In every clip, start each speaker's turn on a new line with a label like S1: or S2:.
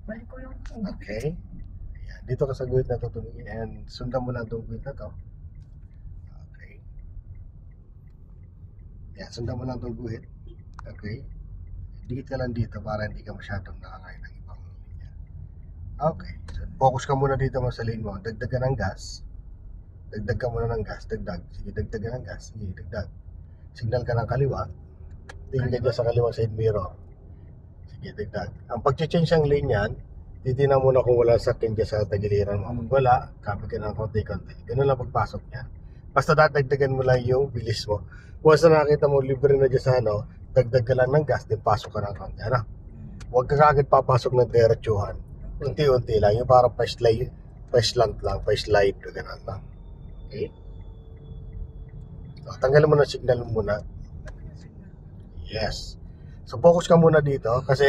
S1: Balik ko yung
S2: Okay. Ayan. Dito ka sa guhit na to tumingin and sundan mo lang itong guhit na to. Okay. Ayan, sundan mo lang itong guhit. Okay. Dikit ka lang dito para hindi ka masyadong nakakain ng ibang linya. Okay. So, focus ka muna dito sa lane mo. Dagdagan ng gas. Dagdag ka muna ng gas. Dagdag. Sige, dagdagan ng gas. Sige, dagdag. Signal ka ng kaliwa. Tingin ka dyan sa kaliwang side mirror. Sige, dagdag. Ang pag-change ng lane yan, titignan muna kung wala sakyan dyan sa tagiliran mo. Kung wala, kapit ka ng konti-konti. Ganun lang pagpasok niya. Basta dadagdagan mo lang yung bilis mo. Once na nakita mo libre na dyan sa ano, dagdag ka lang ng gas, din pasok ka ng konti. Ano? Huwag ka kagad papasok ng diretsuhan. Unti-unti lang. Yung parang pa-slant lang, pa-slide. Ganun lang. Okay? So, tanggalin mo na signal muna. Yes. So focus ka muna dito kasi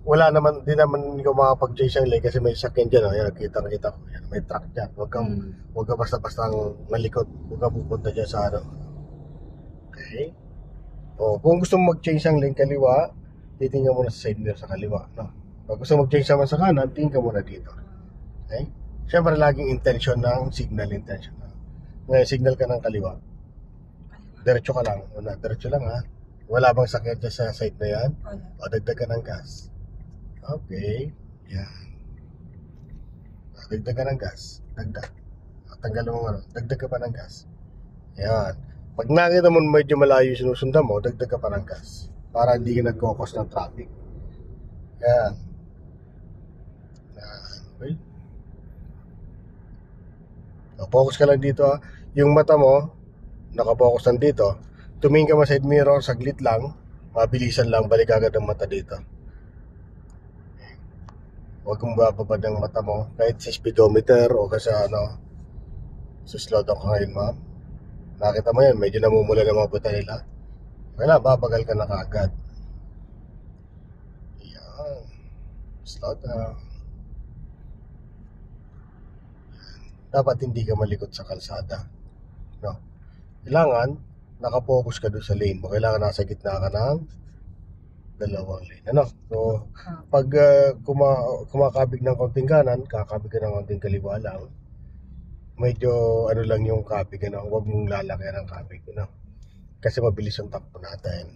S2: wala naman, di naman ikaw makapag-change ang lane kasi may sakyan dyan. Oh. Yan, kita ko. Yan, may truck dyan. Huwag ka basta-basta malikot. Huwag ka pupunta dyan sa ano. Okay? O, kung gusto mo mag-change ang lane kaliwa, titingnan mo na sa side mirror sa kaliwa. No? Pag gusto mo mag-change naman sa kanan, tingin ka muna dito. Okay? Siyempre, laging intention ng signal intention. Ngayon, signal ka ng kaliwa. Diretso ka lang. Una, diretso lang ha. Wala bang sakyan dyan sa side na yan? O, dagdag ka ng gas. Okay. Yan. O, dagdag ka ng gas. Dagdag. O, tanggalin mo ano. Dagdag ka pa ng gas. Yan. Pag nakita mo medyo malayo yung sinusundan mo, dagdag ka pa ng gas. Para hindi ka nagkokos ng traffic. Yan. Yan. Okay. O, focus ka lang dito ha. Yung mata mo, nakapokus lang dito. Tumingin ka mo side mirror, saglit lang. Mabilisan lang, balik agad ang mata dito. Huwag kong bababad ang mata mo. Kahit sa speedometer o kasi ano, suslow down ka ngayon, ma'am. Nakita mo yan, medyo namumula ng mga buta nila. Kaya babagal ka na kaagad. Yan. Slow down. Dapat hindi ka malikot sa kalsada. No? Kailangan nakapokus ka doon sa lane mo. Kailangan nasa gitna ka ng dalawang lane. Ano? So, pag kumakabig ng konting kanan, kakabig ka ng konting kaliwa lang. Medyo ano lang yung kabig, ano? Huwag mong lalakyan ang kabig. Ano? Kasi mabilis yung takbo natin.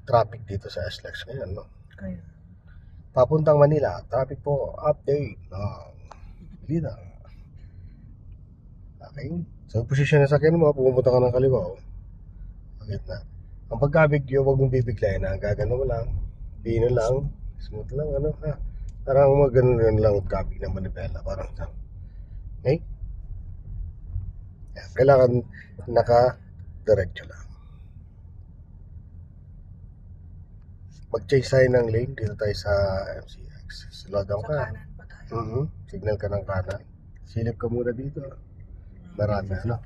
S2: Traffic dito sa SLEX ngayon, no?
S1: Kaya.
S2: Papuntang Manila, traffic po, update. No. Hindi na. Okay? So, posisyon na sa akin mo, pumunta ka ng kaliwa. Oh. Bakit na? Ang pagkabigyo, huwag mong bibiglayin na. Gagano mo lang. Pino lang. Smooth lang, ano ha. Parang maganon lang kabig ng manibela. Parang sa. Okay? Yan. Kailangan naka-diretso lang. Mag-change tayo ng lane. Dito tayo sa MCX. Slow down
S1: Sa
S2: ka.
S1: kanan pa tayo.
S2: Signal ka ng kanan. Silip ka muna dito. Marami, ano?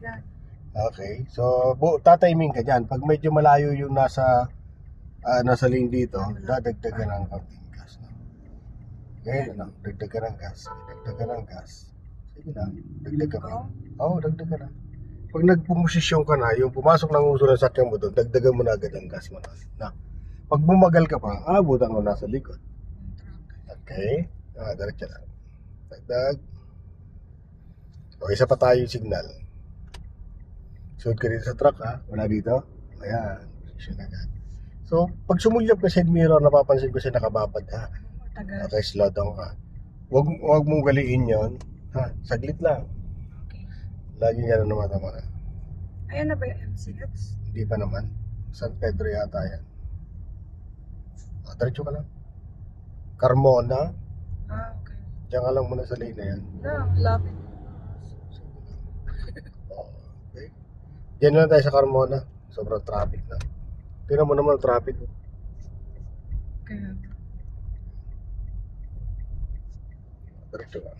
S2: Okay. So, tatiming ka dyan. Pag medyo malayo yung nasa lane dito, dadagdagan ng konting gas. No? Ngayon, ano? Dagdagan ng gas. Dagdagan ng gas. Sige lang. Dagdag ka pa. Oo, dagdag ka na. Pag nagpumosisyon ka na, yung pumasok ng uso ng sakyan mo doon, dagdagan mo na agad ang gas mo na. Pag bumagal ka pa, abutan mo nasa likod. Okay? Diretso lang. Dagdag. O, isa pa tayo yung signal. Sunod ka dito sa truck ha. Wala dito. Ayan. Position agad. So, pag sumulyap ka sa side mirror, napapansin ko siya nakababad ha. Okay, slow down ka. Huwag mong galiin yon. Ha, saglit lang.
S1: Okay.
S2: Lagi ka na namatama na.
S1: Ayan na ba yung MCX?
S2: Hindi pa naman. San Pedro yata yan. O, diretso ka lang. Carmona.
S1: Okay.
S2: Diyan ka lang muna sa lane na yan.
S1: Lapit.
S2: Okay. Diyan lang tayo sa Carmona. Sobrang traffic na. Tingnan mo naman ang traffic.
S1: Kaya.
S2: Diretso ka.